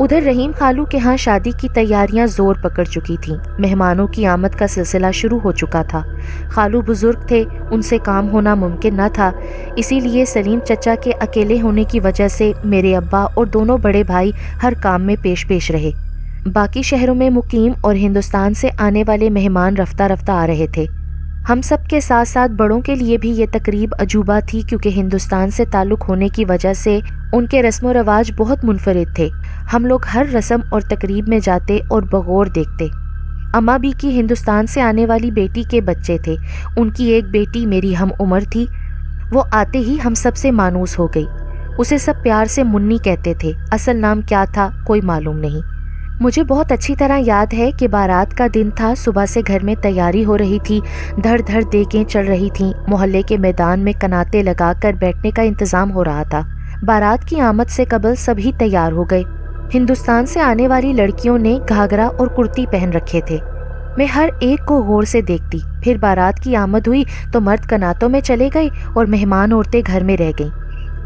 ادھر رحیم خالو کے ہاں شادی کی تیاریاں زور پکڑ چکی تھیں۔ مہمانوں کی آمد کا سلسلہ شروع ہو چکا تھا۔ خالو بزرگ تھے، ان سے کام ہونا ممکن نہ تھا، اسی لیے سلیم چچا کے اکیلے ہونے کی وجہ سے میرے ابا اور دونوں بڑے بھائی ہر کام میں پیش رہے۔ باقی شہروں میں مقیم اور ہندوستان سے آنے والے مہمان رفتہ رفتہ آ رہے تھے۔ ہم سب کے ساتھ ساتھ بڑوں کے لیے بھی یہ تقریب عجوبہ تھی، کیونکہ ہندوستان سے تعلق ہونے کی وجہ سے ان کے رسم و رواج بہت منفرد تھے۔ ہم لوگ ہر رسم اور تقریب میں جاتے اور بغور دیکھتے۔ اماں بھی کی ہندوستان سے آنے والی بیٹی کے بچے تھے، ان کی ایک بیٹی میری ہم عمر تھی، وہ آتے ہی ہم سب سے مانوس ہو گئی۔ اسے سب پیار سے منی کہتے تھے، اصل نام کیا تھا کوئی معلوم نہیں۔ مجھے بہت اچھی طرح یاد ہے کہ بارات کا دن تھا، صبح سے گھر میں تیاری ہو رہی تھی، دھڑ دھڑ دیگیں چل رہی تھیں، محلے کے میدان میں کناتے لگا کر بیٹھنے کا انتظام ہو رہا تھا۔ بارات کی آمد سے قبل سبھی تیار ہو گئے۔ ہندوستان سے آنے والی لڑکیوں نے گھاگرا اور کرتی پہن رکھے تھے۔ میں ہر ایک کو غور سے دیکھتی۔ پھر بارات کی آمد ہوئی تو مرد کناتوں میں چلے گئے اور مہمان عورتیں گھر میں رہ گئیں۔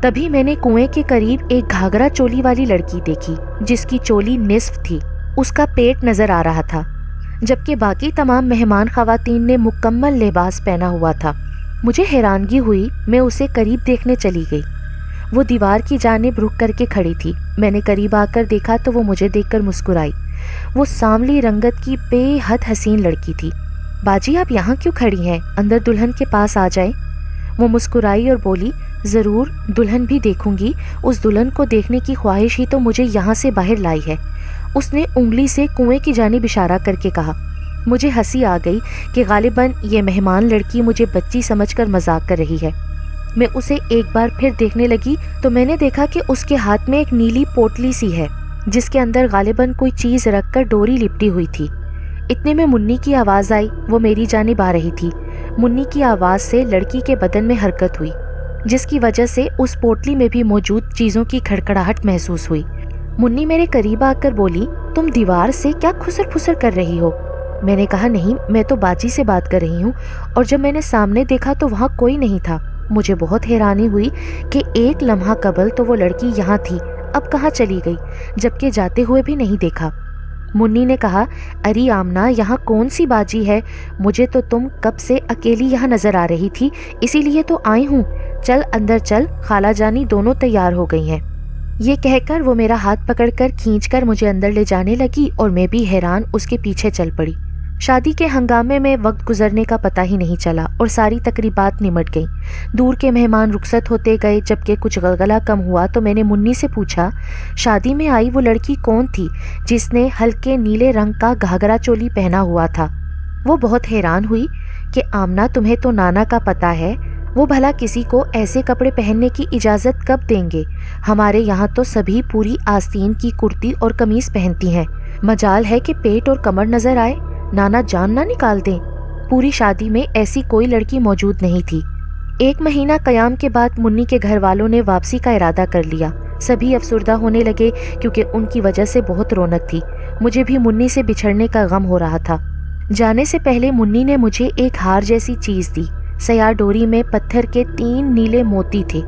تبھی میں نے کنویں کے قریب ایک گھاگرا چولی والی لڑکی دیکھی، جس کی چولی نصف تھی، اس کا پیٹ نظر آ رہا تھا، جبکہ باقی تمام مہمان خواتین نے مکمل لباس پہنا ہوا تھا۔ مجھے حیرانگی ہوئی، میں اسے قریب دیکھنے چلی گئی۔ وہ دیوار کی جانب رک کر کے کھڑی تھی۔ میں نے قریب آ کر دیکھا تو وہ مجھے دیکھ کر مسکرائی۔ وہ سانولی رنگت کی بے حد حسین لڑکی تھی۔ باجی آپ یہاں کیوں کھڑی ہیں؟ اندر دلہن کے پاس آ جائیں۔ وہ مسکرائی اور بولی، ضرور دلہن بھی دیکھوں گی، اس دلہن کو دیکھنے کی خواہش ہی تو مجھے یہاں سے باہر لائی ہے۔ اس نے انگلی سے کنویں کی جانب اشارہ کر کے کہا۔ مجھے ہنسی آ گئی کہ غالباً یہ مہمان لڑکی مجھے بچی سمجھ کر مذاق کر رہی ہے۔ میں اسے ایک بار پھر دیکھنے لگی تو میں نے دیکھا کہ اس کے ہاتھ میں ایک نیلی پوٹلی سی ہے، جس کے اندر غالباً کوئی چیز رکھ کر ڈوری لپٹی ہوئی تھی۔ اتنے میں منی کی آواز آئی، وہ میری جانب آ رہی تھی۔ منی کی آواز سے لڑکی کے بدن میں حرکت ہوئی، جس کی وجہ سے اس پوٹلی میں بھی موجود چیزوں کی کھڑکھڑاہٹ محسوس ہوئی۔ منی میرے قریب آ کر بولی، تم دیوار سے کیا کھسر پھسر کر رہی ہو؟ میں نے کہا، نہیں، میں تو باجی سے بات کر رہی ہوں، اور جب میں نے سامنے دیکھا تو وہاں کوئی نہیں تھا۔ مجھے بہت حیرانی ہوئی کہ ایک لمحہ قبل تو وہ لڑکی یہاں تھی، اب کہاں چلی گئی، جبکہ جاتے ہوئے بھی نہیں دیکھا۔ منی نے کہا، اری آمنہ، یہاں کون سی باجی ہے؟ مجھے تو تم کب سے اکیلی یہاں نظر آ رہی تھی، اسی لیے تو آئی ہوں۔ چل اندر چل، خالہ جانی دونوں تیار ہو گئی ہیں۔ یہ کہہ کر وہ میرا ہاتھ پکڑ کر کھینچ کر مجھے اندر لے جانے لگی اور میں بھی حیران اس کے پیچھے چل پڑی۔ شادی کے ہنگامے میں وقت گزرنے کا پتہ ہی نہیں چلا اور ساری تقریبات نمٹ گئیں۔ دور کے مہمان رخصت ہوتے گئے، جبکہ کچھ غلغلہ کم ہوا تو میں نے منی سے پوچھا، شادی میں آئی وہ لڑکی کون تھی جس نے ہلکے نیلے رنگ کا گھاگرا چولی پہنا ہوا تھا؟ وہ بہت حیران ہوئی کہ آمنہ تمہیں تو نانا کا پتہ ہے، وہ بھلا کسی کو ایسے کپڑے پہننے کی اجازت کب دیں گے؟ ہمارے یہاں تو سبھی پوری آستین کی کرتی اور قمیص پہنتی ہیں، مجال ہے کہ پیٹ اور کمر نظر آئے، نانا جان نہ نکال دیں۔ پوری شادی میں ایسی کوئی لڑکی موجود نہیں تھی۔ 1 مہینہ قیام کے بعد منی کے گھر والوں نے واپسی کا ارادہ کر لیا۔ سبھی افسردہ ہونے لگے کیونکہ ان کی وجہ سے بہت رونق تھی۔ مجھے بھی منی سے بچھڑنے کا غم ہو رہا تھا۔ جانے سے پہلے منی نے مجھے ایک ہار جیسی چیز دی۔ سیاہ ڈوری میں پتھر کے 3 نیلے موتی تھے۔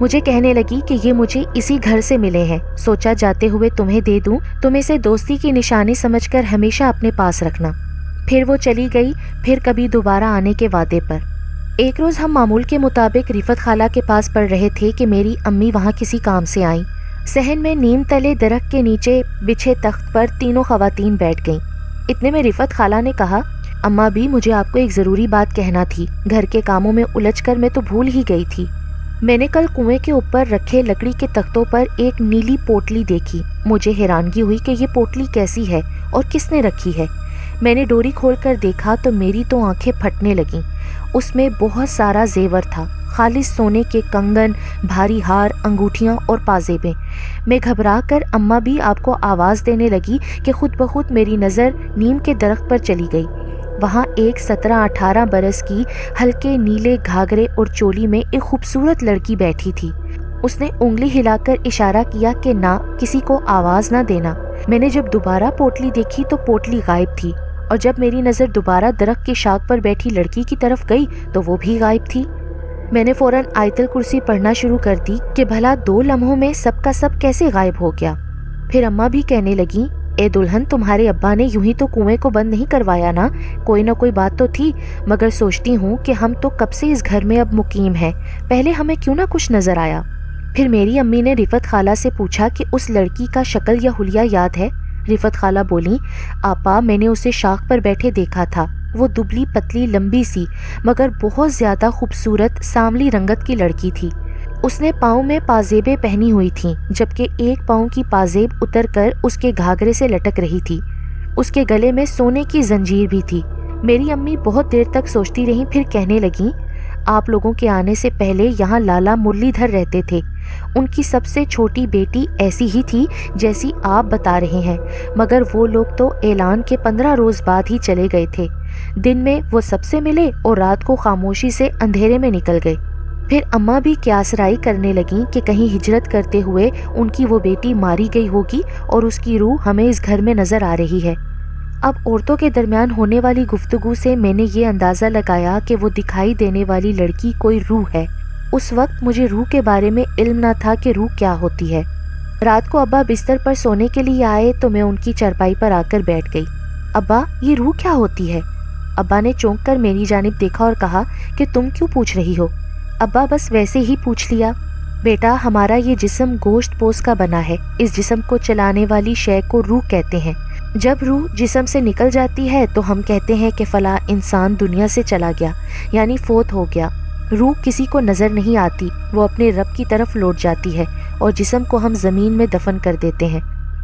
مجھے کہنے لگی کہ یہ مجھے اسی گھر سے ملے ہیں، سوچا جاتے ہوئے تمہیں دے دوں، تم اسے دوستی کی نشانی سمجھ کر ہمیشہ اپنے پاس رکھنا۔ پھر وہ چلی گئی، پھر کبھی دوبارہ آنے کے وعدے پر۔ ایک روز ہم معمول کے مطابق رفت خالہ کے پاس پڑھ رہے تھے کہ میری امی وہاں کسی کام سے آئیں۔ صحن میں نیم تلے درخت کے نیچے بچھے تخت پر تینوں خواتین بیٹھ گئیں۔ اتنے میں رفت خالہ نے کہا، اماں بھی مجھے آپ کو ایک ضروری بات کہنا تھی، گھر کے کاموں میں الجھ کر میں تو بھول ہی گئی تھی۔ میں نے کل کنویں کے اوپر رکھے لکڑی کے تختوں پر ایک نیلی پوٹلی دیکھی۔ مجھے حیرانگی ہوئی کہ یہ پوٹلی کیسی ہے اور کس نے رکھی ہے۔ میں نے ڈوری کھول کر دیکھا تو میری تو آنکھیں پھٹنے لگیں۔ اس میں بہت سارا زیور تھا، خالص سونے کے کنگن، بھاری ہار، انگوٹھیاں اور پازیبیں۔ میں گھبرا کر اماں بھی آپ کو آواز دینے لگی کہ خود بخود میری نظر نیم کے درخت پر چلی گئی۔ وہاں ایک 17-18 برس کی ہلکے نیلے گھاگرے اور چولی میں ایک خوبصورت لڑکی بیٹھی تھی۔ اس نے انگلی ہلا کر اشارہ کیا کہ نہ، کسی کو آواز نہ دینا۔ میں نے جب دوبارہ پوٹلی دیکھی تو پوٹلی غائب تھی، اور جب میری نظر دوبارہ درخت کی شاخ پر بیٹھی لڑکی کی طرف گئی تو وہ بھی غائب تھی۔ میں نے فوراً آیت الکرسی پڑھنا شروع کر دی کہ بھلا 2 لمحوں میں سب کا سب کیسے غائب ہو گیا۔ پھر اماں بھی کہنے لگیں اے دلہن تمہارے ابا نے یوں ہی تو کنویں کو بند نہیں کروایا نا، کوئی نہ کوئی بات تو تھی، مگر سوچتی ہوں کہ ہم تو کب سے اس گھر میں اب مقیم ہیں، پہلے ہمیں کیوں نہ کچھ نظر آیا۔ پھر میری امی نے رفت خالہ سے پوچھا کہ اس لڑکی کا شکل یا حلیہ یاد ہے؟ رفت خالہ بولیں آپا میں نے اسے شاخ پر بیٹھے دیکھا تھا، وہ دبلی پتلی لمبی سی مگر بہت زیادہ خوبصورت سانولی رنگت کی لڑکی تھی۔ اس نے پاؤں میں پازیبیں پہنی ہوئی تھیں، جبکہ ایک پاؤں کی پازیب اتر کر اس کے گھاگرے سے لٹک رہی تھی۔ اس کے گلے میں سونے کی زنجیر بھی تھی۔ میری امی بہت دیر تک سوچتی رہیں، پھر کہنے لگیں آپ لوگوں کے آنے سے پہلے یہاں لالا مرلی دھر رہتے تھے، ان کی سب سے چھوٹی بیٹی ایسی ہی تھی جیسی آپ بتا رہے ہیں، مگر وہ لوگ تو اعلان کے 15 روز بعد ہی چلے گئے تھے، دن میں وہ سب سے ملے اور رات کو خاموشی سے اندھیرے میں نکل گئے۔ پھر اماں بھی قیاسرائی کرنے لگیں کہ کہیں ہجرت کرتے ہوئے ان کی وہ بیٹی ماری گئی ہوگی اور اس کی روح ہمیں اس گھر میں نظر آ رہی ہے۔ اب عورتوں کے درمیان ہونے والی گفتگو سے میں نے یہ اندازہ لگایا کہ وہ دکھائی دینے والی لڑکی کوئی روح ہے۔ اس وقت مجھے روح کے بارے میں علم نہ تھا کہ روح کیا ہوتی ہے۔ رات کو ابا بستر پر سونے کے لیے آئے تو میں ان کی چرپائی پر آ کر بیٹھ گئی۔ ابا یہ روح کیا ہوتی ہے؟ ابا نے چونک کر میری جانب دیکھا اور کہا کہ تم کیوں پوچھ رہی ہو؟ ابا بس ویسے ہی پوچھ لیا۔ بیٹا ہمارا یہ جسم گوشت پوست کا بنا ہے، اس جسم کو چلانے والی شے کو روح کہتے ہیں۔ جب روح جسم سے نکل جاتی ہے تو ہم کہتے ہیں کہ فلاں انسان دنیا سے چلا گیا، یعنی فوت ہو گیا۔ روح کسی کو نظر نہیں آتی، وہ اپنے رب کی طرف لوٹ جاتی ہے اور جسم کو ہم زمین میں دفن کر دیتے ہیں۔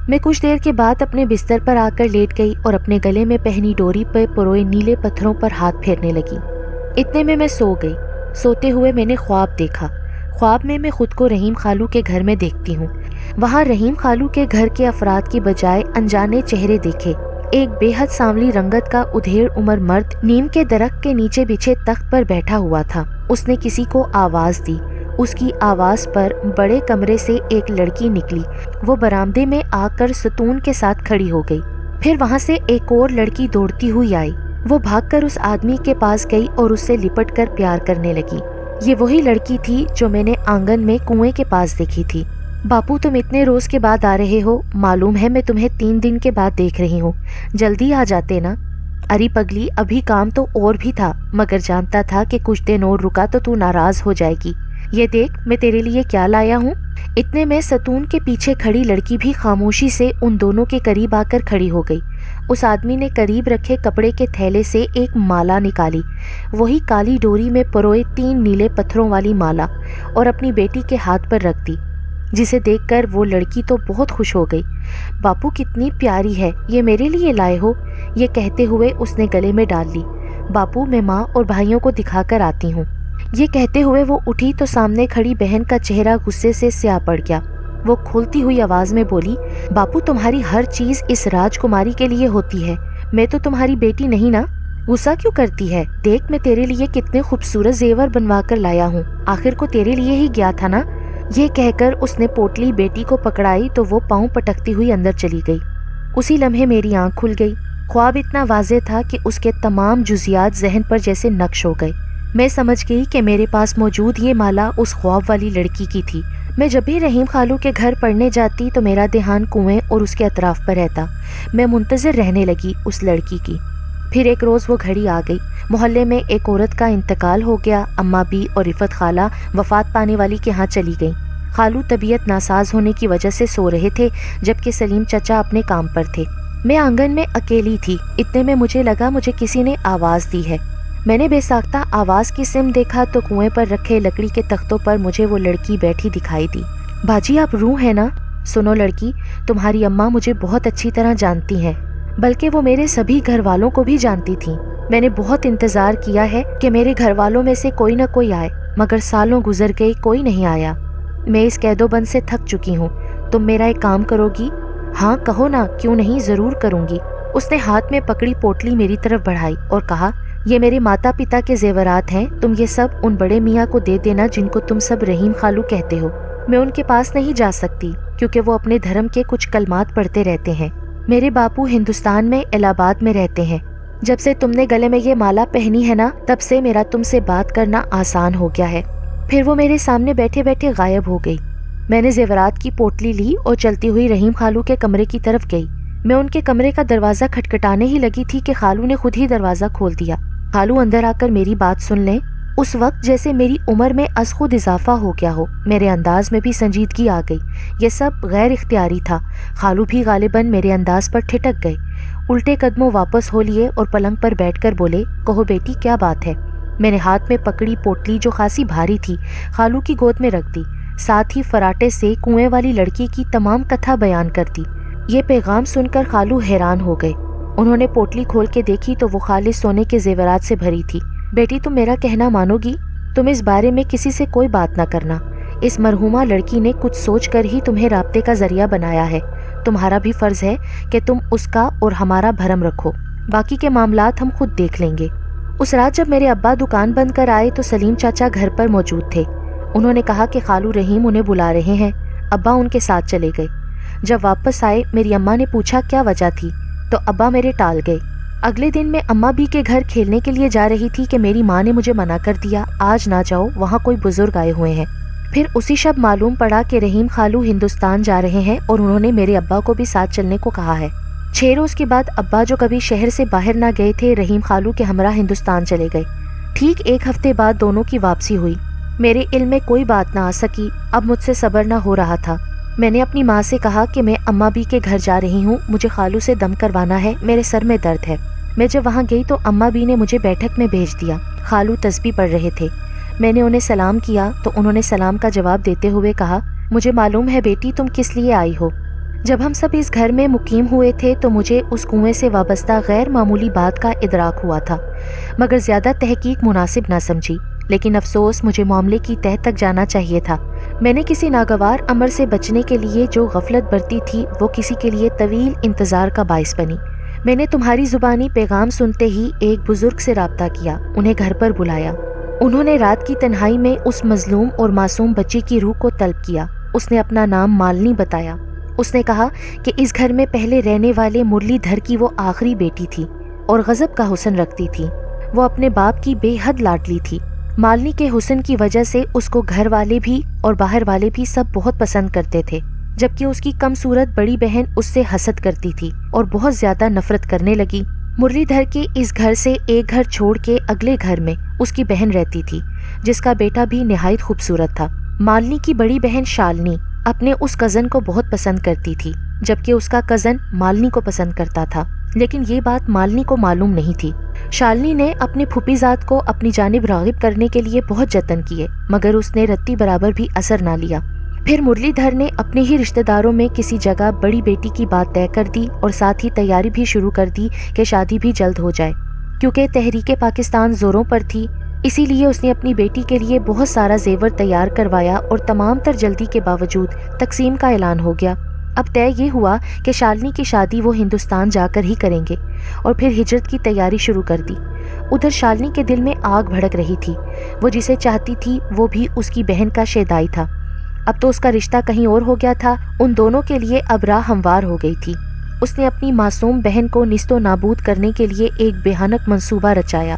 میں کچھ دیر کے بعد اپنے بستر پر آ کر لیٹ گئی اور اپنے گلے میں پہنی ڈوری پہ پروئے نیلے پتھروں پر ہاتھ پھیرنے لگی۔ اتنے میں سو گئی۔ سوتے ہوئے میں نے خواب دیکھا۔ خواب میں خود کو رحیم خالو کے گھر میں دیکھتی ہوں۔ وہاں رحیم خالو کے گھر کے افراد کی بجائے انجانے چہرے دیکھے۔ ایک بے حد سانولی رنگت کا ادھیڑ عمر مرد نیم کے درخت کے نیچے بچھے تخت پر بیٹھا ہوا تھا۔ اس نے کسی کو آواز دی۔ اس کی آواز پر بڑے کمرے سے ایک لڑکی نکلی۔ وہ برآمدے میں آ کر ستون کے ساتھ کھڑی ہو گئی۔ پھر وہاں سے ایک اور لڑکی دوڑتی ہوئی آئی۔ وہ بھاگ کر اس آدمی کے پاس گئی اور اس سے لپٹ کر پیار کرنے لگی۔ یہ وہی لڑکی تھی جو میں نے آنگن میں کنویں کے پاس دیکھی تھی۔ باپو تم اتنے روز کے بعد آ رہے ہو، معلوم ہے میں تمہیں 3 دن کے بعد دیکھ رہی ہوں، جلدی آ جاتے نا۔ اری پگلی ابھی کام تو اور بھی تھا، مگر جانتا تھا کہ کچھ دن اور رکا تو تو ناراض ہو جائے گی۔ یہ دیکھ میں تیرے لیے کیا لایا ہوں۔ اتنے میں ستون کے پیچھے کھڑی لڑکی بھی خاموشی سے ان دونوں کے قریب آ کر کھڑی ہو گئی۔ اس آدمی نے قریب رکھے کپڑے کے تھیلے سے ایک مالا نکالی، وہی کالی ڈوری میں پروئے 3 نیلے پتھروں والی مالا، اور اپنی بیٹی کے ہاتھ پر رکھ دی، جسے دیکھ کر وہ لڑکی تو بہت خوش ہو گئی۔ باپو کتنی پیاری ہے، یہ میرے لیے لائے ہو؟ یہ کہتے ہوئے اس نے گلے میں ڈال لی۔ باپو میں ماں اور بھائیوں کو دکھا کر آتی ہوں۔ یہ کہتے ہوئے وہ اٹھی تو سامنے کھڑی بہن کا چہرہ غصے سے سیاہ پڑ گیا۔ وہ کھولتی ہوئی آواز میں بولی، باپو تمہاری ہر چیز اس راج کماری کے لیے ہوتی ہے، میں تو تمہاری بیٹی نہیں نا، غصہ کیوں کرتی ہے؟ دیکھ میں تیرے لیے کتنے خوبصورت زیور بنوا کر لایا ہوں، آخر کو تیرے لیے ہی گیا تھا نا۔ یہ کہہ کر اس نے پوٹلی بیٹی کو پکڑائی تو وہ پاؤں پٹکتی ہوئی اندر چلی گئی۔ اسی لمحے میری آنکھ کھل گئی۔ خواب اتنا واضح تھا کہ اس کے تمام جزیات ذہن پر جیسے نقش ہو گئے۔ میں سمجھ گئی کہ میرے پاس موجود یہ مالا اس خواب والی لڑکی کی تھی۔ میں جب بھی رحیم خالو کے گھر پڑھنے جاتی تو میرا دھیان کنویں اور اس کے اطراف پر رہتا۔ میں منتظر رہنے لگی اس لڑکی کی۔ پھر ایک روز وہ گھڑی آ گئی۔ محلے میں ایک عورت کا انتقال ہو گیا۔ اماں بھی اور رفت خالہ وفات پانے والی کے ہاں چلی گئیں۔ خالو طبیعت ناساز ہونے کی وجہ سے سو رہے تھے، جبکہ سلیم چچا اپنے کام پر تھے۔ میں آنگن میں اکیلی تھی۔ اتنے میں مجھے لگا مجھے کسی نے آواز دی ہے۔ میں نے بے ساختہ آواز کی سمت دیکھا تو کنویں پر رکھے لکڑی کے تختوں پر مجھے وہ لڑکی بیٹھی دکھائی دی۔ باجی آپ روح ہیں نا؟ سنو لڑکی، تمہاری اماں مجھے بہت اچھی طرح جانتی ہیں، بلکہ وہ میرے سبھی گھر والوں کو بھی جانتی تھیں۔ میں نے بہت انتظار کیا ہے کہ میرے گھر والوں میں سے کوئی نہ کوئی آئے، مگر سالوں گزر گئی، کوئی نہیں آیا۔ میں اس قید و بند سے تھک چکی ہوں۔ تم میرا ایک کام کرو گی؟ ہاں کہو نا، کیوں نہیں، ضرور کروں گی۔ اس نے ہاتھ میں پکڑی پوٹلی میری طرف بڑھائی اور کہا، یہ میرے ماتا پتا کے زیورات ہیں، تم یہ سب ان بڑے میاں کو دے دینا جن کو تم سب رحیم خالو کہتے ہو۔ میں ان کے پاس نہیں جا سکتی کیونکہ وہ اپنے دھرم کے کچھ کلمات پڑھتے رہتے ہیں۔ میرے باپو ہندوستان میں الہ آباد میں رہتے ہیں۔ جب سے تم نے گلے میں یہ مالا پہنی ہے نا، تب سے میرا تم سے بات کرنا آسان ہو گیا ہے۔ پھر وہ میرے سامنے بیٹھے بیٹھے غائب ہو گئی۔ میں نے زیورات کی پوٹلی لی اور چلتی ہوئی رحیم خالو کے کمرے کی طرف گئی۔ میں ان کے کمرے کا دروازہ کھٹکھٹانے ہی لگی تھی کہ خالو نے خود ہی دروازہ کھول دیا۔ خالو اندر آ کر میری بات سن لیں۔ اس وقت جیسے میری عمر میں از خود اضافہ ہو گیا ہو، میرے انداز میں بھی سنجیدگی آ گئی۔ یہ سب غیر اختیاری تھا۔ خالو بھی غالباً میرے انداز پر ٹھٹک گئے، الٹے قدموں واپس ہو لیے اور پلنگ پر بیٹھ کر بولے، کہو بیٹی کیا بات ہے؟ میں نے ہاتھ میں پکڑی پوٹلی جو خاصی بھاری تھی خالو کی گود میں رکھ دی، ساتھ ہی فراٹے سے کنویں والی لڑکی کی تمام کتھا بیان کر دی۔ یہ پیغام سن کر خالو حیران ہو گئے۔ انہوں نے پوٹلی کھول کے دیکھی تو وہ خالص سونے کے زیورات سے بھری تھی۔ بیٹی تم میرا کہنا مانو گی؟ تم اس بارے میں کسی سے کوئی بات نہ کرنا۔ اس مرحومہ لڑکی نے کچھ سوچ کر ہی تمہیں رابطے کا ذریعہ بنایا ہے۔ تمہارا بھی فرض ہے کہ تم اس کا اور ہمارا بھرم رکھو، باقی کے معاملات ہم خود دیکھ لیں گے۔ اس رات جب میرے ابا دکان بند کر آئے تو سلیم چاچا گھر پر موجود تھے۔ انہوں نے کہا کہ خالو رحیم انہیں بلا رہے ہیں۔ ابا ان کے ساتھ چلے گئے۔ جب واپس آئے میری اماں نے پوچھا کیا وجہ تھی تو ابا میرے ٹال گئے۔ اگلے دن میں اماں بھی کے گھر کھیلنے کے لیے جا رہی تھی کہ میری ماں نے مجھے منع کر دیا، آج نہ جاؤ، وہاں کوئی بزرگ آئے ہوئے ہیں۔ پھر اسی شب معلوم پڑا کہ رحیم خالو ہندوستان جا رہے ہیں اور انہوں نے میرے ابا کو بھی ساتھ چلنے کو کہا ہے۔ 6 روز کے بعد ابا جو کبھی شہر سے باہر نہ گئے تھے رحیم خالو کے ہمراہ ہندوستان چلے گئے۔ ٹھیک 1 ہفتے بعد دونوں کی واپسی ہوئی۔ میرے علم میں کوئی بات نہ آ سکی، اب مجھ سے صبر نہ ہو رہا تھا۔ میں نے اپنی ماں سے کہا کہ میں اماں بھی کے گھر جا رہی ہوں، مجھے خالو سے دم کروانا ہے، میرے سر میں درد ہے۔ میں جب وہاں گئی تو اماں بھی نے مجھے بیٹھک میں بھیج دیا۔ خالو تسبیح پڑھ رہے تھے۔ میں نے انہیں سلام کیا تو انہوں نے سلام کا جواب دیتے ہوئے کہا، مجھے معلوم ہے بیٹی تم کس لیے آئی ہو۔ جب ہم سب اس گھر میں مقیم ہوئے تھے تو مجھے اس کنویں سے وابستہ غیر معمولی بات کا ادراک ہوا تھا، مگر زیادہ تحقیق مناسب نہ سمجھی۔ لیکن افسوس مجھے معاملے کی تہہ تک جانا چاہیے تھا۔ میں نے کسی ناگوار امر سے بچنے کے لیے جو غفلت برتی تھی وہ کسی کے لیے طویل انتظار کا باعث بنی۔ میں نے تمہاری زبانی پیغام سنتے ہی ایک بزرگ سے رابطہ کیا، انہیں گھر پر بلایا۔ انہوں نے رات کی تنہائی میں اس مظلوم اور معصوم بچی کی روح کو طلب کیا۔ اس نے اپنا نام مالنی بتایا۔ اس نے کہا کہ اس گھر میں پہلے رہنے والے مرلی دھر کی وہ آخری بیٹی تھی اور غضب کا حسن رکھتی تھی۔ وہ اپنے باپ کی بے حد لاڈلی تھی۔ مالنی کے حسن کی وجہ سے اس کو گھر والے بھی اور باہر والے بھی سب بہت پسند کرتے تھے، جبکہ اس کی کم صورت بڑی بہن اس سے حسد کرتی تھی اور بہت زیادہ نفرت کرنے لگی۔ مرلی دھر کے اس گھر سے ایک گھر چھوڑ کے اگلے گھر میں اس کی بہن رہتی تھی، جس کا بیٹا بھی نہایت خوبصورت تھا۔ مالنی کی بڑی بہن شالنی اپنے اس کزن کو بہت پسند کرتی تھی، جبکہ اس کا کزن مالنی کو پسند کرتا تھا، لیکن یہ بات مالنی کو معلوم نہیں تھی۔ شالنی نے اپنے پھوپھی زاد کو اپنی جانب راغب کرنے کے لیے بہت جتن کیے، مگر اس نے رتی برابر بھی اثر نہ لیا۔ پھر مرلی دھر نے اپنے ہی رشتہ داروں میں کسی جگہ بڑی بیٹی کی بات طے کر دی اور ساتھ ہی تیاری بھی شروع کر دی کہ شادی بھی جلد ہو جائے۔ کیونکہ تحریک پاکستان زوروں پر تھی، اسی لیے اس نے اپنی بیٹی کے لیے بہت سارا زیور تیار کروایا اور تمام تر جلدی کے باوجود تقسیم کا اعلان ہو گیا۔ اب طے یہ ہوا کہ شالنی کی شادی وہ ہندوستان جا کر ہی کریں گے اور پھر ہجرت کی تیاری شروع کر دی۔ ادھر شالنی کے دل میں آگ بھڑک رہی تھی، وہ جسے چاہتی تھی وہ بھی اس کی بہن کا شیدائی تھا۔ اب تو اس کا رشتہ کہیں اور ہو گیا تھا، ان دونوں کے لیے اب راہ ہموار ہو گئی تھی۔ اس نے اپنی معصوم بہن کو نیست و نابود کرنے کے لیے ایک بھیانک منصوبہ رچایا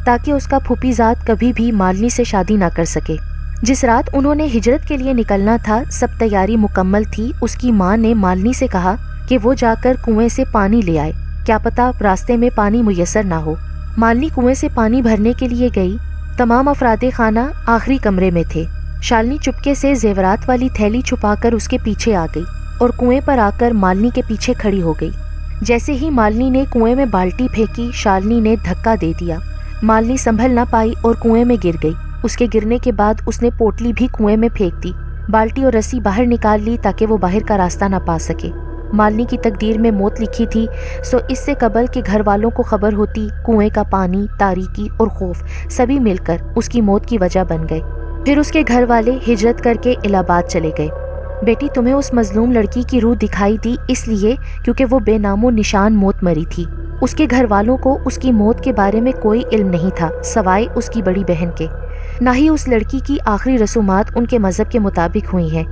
تاکہ اس کا پھوپھی زاد کبھی بھی مالنی سے شادی نہ کر سکے۔ جس رات انہوں نے ہجرت کے لیے نکلنا تھا، سب تیاری مکمل تھی۔ اس کی ماں نے مالنی سے کہا کہ وہ جا کر کنویں سے پانی لے آئے، کیا پتا راستے میں پانی میسر نہ ہو۔ مالنی کنویں سے پانی بھرنے کے لیے گئی۔ تمام افراد خانہ آخری کمرے میں تھے۔ شالنی چپکے سے زیورات والی تھیلی چھپا کر اس کے پیچھے آ گئی اور کنویں پر آ کر مالنی کے پیچھے کھڑی ہو گئی۔ جیسے ہی مالنی نے کنویں میں بالٹی پھینکی، شالنی نے دھکا دے دیا۔ مالنی سنبھل نہ پائی اور کنویں میں گر گئی۔ اس کے گرنے کے بعد اس نے پوٹلی بھی کنویں میں پھینک دی، بالٹی اور رسی باہر نکال لی تاکہ وہ باہر کا راستہ نہ پا سکے۔ مالنی کی تقدیر میں موت لکھی تھی، سو اس سے قبل کہ گھر والوں کو خبر ہوتی، کنویں کا پانی، تاریکی اور خوف سبھی مل کر اس کی موت کی وجہ بن گئے۔ پھر اس کے گھر والے ہجرت کر کے الہ آباد چلے گئے۔ بیٹی تمہیں اس مظلوم لڑکی کی روح دکھائی دی اس لیے کیونکہ وہ بے نام و نشان موت مری تھی۔ اس کے گھر والوں کو اس کی موت کے بارے میں کوئی علم نہیں تھا سوائے اس کی بڑی بہن کے، نہ ہی اس لڑکی کی آخری رسومات ان کے مذہب کے مطابق ہوئی ہیں۔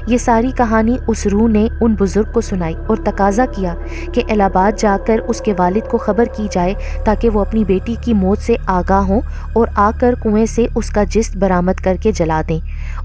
یہ ساری کہانی اس روح نے ان بزرگ کو سنائی اور تقاضا کیا کہ الہ آباد جا کر اس کے والد کو خبر کی جائے تاکہ وہ اپنی بیٹی کی موت سے آگاہ ہوں اور آ کر کنویں سے اس کا جسد برآمد کر کے جلا دیں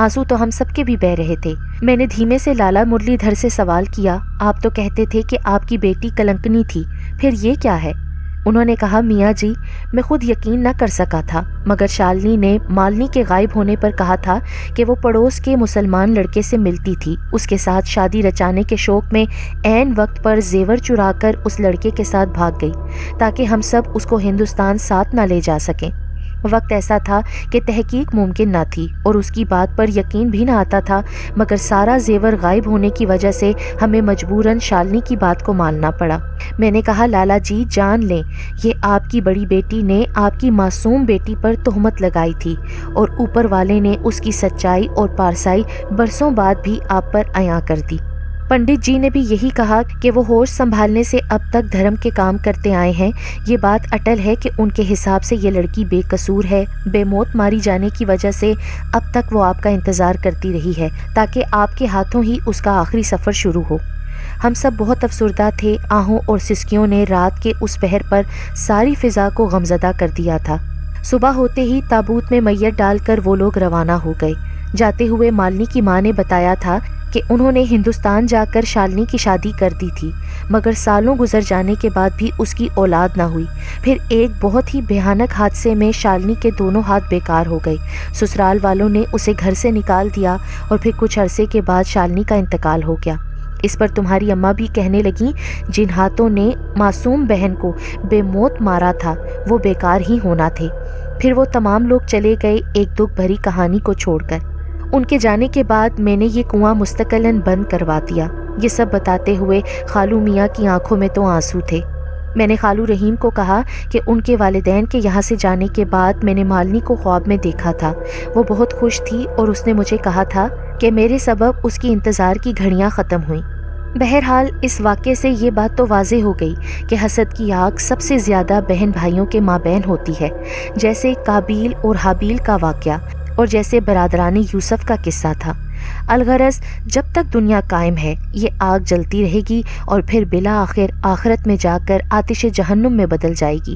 آنسو تو ہم سب کے بھی بہہ رہے تھے۔ میں نے دھیمے سے لالا مرلی دھر سے سوال کیا، آپ تو کہتے تھے کہ آپ کی بیٹی کلنکنی تھی، پھر یہ کیا ہے؟ انہوں نے کہا، میاں جی میں خود یقین نہ کر سکا تھا، مگر شالنی نے مالنی کے غائب ہونے پر کہا تھا کہ وہ پڑوس کے مسلمان لڑکے سے ملتی تھی، اس کے ساتھ شادی رچانے کے شوق میں عین وقت پر زیور چرا کر اس لڑکے کے ساتھ بھاگ گئی تاکہ ہم سب اس کو ہندوستان ساتھ نہ لے جا سکیں۔ وقت ایسا تھا کہ تحقیق ممکن نہ تھی اور اس کی بات پر یقین بھی نہ آتا تھا، مگر سارا زیور غائب ہونے کی وجہ سے ہمیں مجبوراً شالنی کی بات کو ماننا پڑا۔ میں نے کہا، لالا جی جان لیں، یہ آپ کی بڑی بیٹی نے آپ کی معصوم بیٹی پر تہمت لگائی تھی اور اوپر والے نے اس کی سچائی اور پارسائی برسوں بعد بھی آپ پر عیاں کر دی۔ پنڈت جی نے بھی یہی کہا کہ وہ ہوش سنبھالنے سے اب تک دھرم کے کام کرتے آئے ہیں، یہ بات اٹل ہے کہ ان کے حساب سے یہ لڑکی بے قصور ہے، بے موت ماری جانے کی وجہ سے اب تک وہ آپ کا انتظار کرتی رہی ہے تاکہ آپ کے ہاتھوں ہی اس کا آخری سفر شروع ہو۔ ہم سب بہت افسردہ تھے، آہوں اور سسکیوں نے رات کے اس پہر پر ساری فضا کو غمزدہ کر دیا تھا۔ صبح ہوتے ہی تابوت میں میت ڈال کر وہ لوگ روانہ ہو گئے۔ جاتے ہوئے مالنی کی ماں نے بتایا تھا کہ انہوں نے ہندوستان جا کر شالنی کی شادی کر دی تھی، مگر سالوں گزر جانے کے بعد بھی اس کی اولاد نہ ہوئی۔ پھر ایک بہت ہی بھیانک حادثے میں شالنی کے دونوں ہاتھ بیکار ہو گئے۔ سسرال والوں نے اسے گھر سے نکال دیا اور پھر کچھ عرصے کے بعد شالنی کا انتقال ہو گیا۔ اس پر تمہاری اماں بھی کہنے لگیں، جن ہاتھوں نے معصوم بہن کو بے موت مارا تھا وہ بیکار ہی ہونا تھے۔ پھر وہ تمام لوگ چلے گئے ایک دکھ بھری کہانی کو چھوڑ کر۔ ان کے جانے کے بعد میں نے یہ کنواں مستقلاً بند کروا دیا۔ یہ سب بتاتے ہوئے خالو میاں کی آنکھوں میں تو آنسو تھے۔ میں نے خالو رحیم کو کہا کہ ان کے والدین کے یہاں سے جانے کے بعد میں نے مالنی کو خواب میں دیکھا تھا، وہ بہت خوش تھی اور اس نے مجھے کہا تھا کہ میرے سبب اس کی انتظار کی گھڑیاں ختم ہوئیں۔ بہرحال اس واقعے سے یہ بات تو واضح ہو گئی کہ حسد کی آگ سب سے زیادہ بہن بھائیوں کے مابین ہوتی ہے، جیسے قابیل اور حابیل کا واقعہ اور جیسے برادران یوسف کا قصہ تھا۔ الغرض جب تک دنیا قائم ہے یہ آگ جلتی رہے گی اور پھر بلا آخر آخرت میں جا کر آتش جہنم میں بدل جائے گی۔